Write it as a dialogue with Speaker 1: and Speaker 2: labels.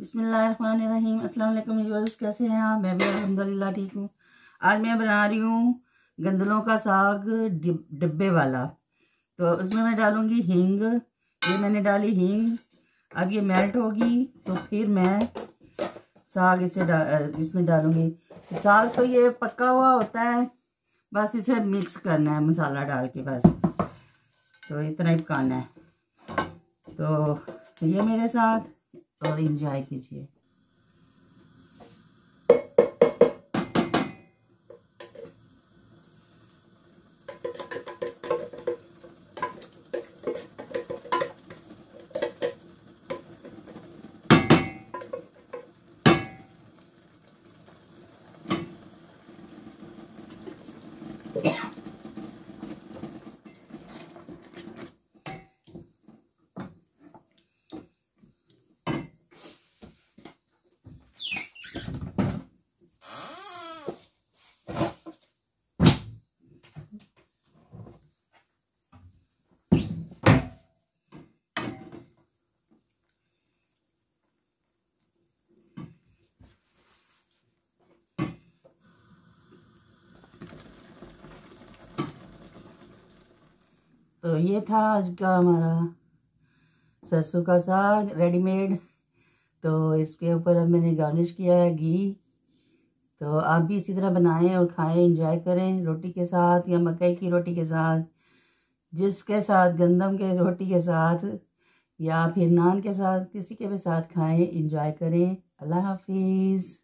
Speaker 1: बिस्मिल्लाहिर्रहमानिर्रहीम। अस्सलाम वालेकुम व्यूअर्स, कैसे हैं आप? मैं भी अल्हम्दुलिल्लाह ठीक हूँ। आज मैं बना रही हूँ गंदलों का साग डिब्बे वाला। तो उसमें मैं डालूंगी हींग। ये मैंने डाली हींग। अब ये मेल्ट होगी तो फिर मैं साग इसमें डालूंगी। साग तो ये पका हुआ होता है, बस इसे मिक्स करना है मसाला डाल के, बस तो इतना ही पकाना है। तो ये मेरे साथ और एंजॉय कीजिए। तो ये था आज का हमारा सरसों का साग रेडीमेड। तो इसके ऊपर अब मैंने गार्निश किया है घी। तो आप भी इसी तरह बनाएं और खाएं, एंजॉय करें रोटी के साथ या मकई की रोटी के साथ, जिसके साथ, गंदम के रोटी के साथ या फिर नान के साथ, किसी के भी साथ खाएं, एंजॉय करें। अल्लाह हाफिज़।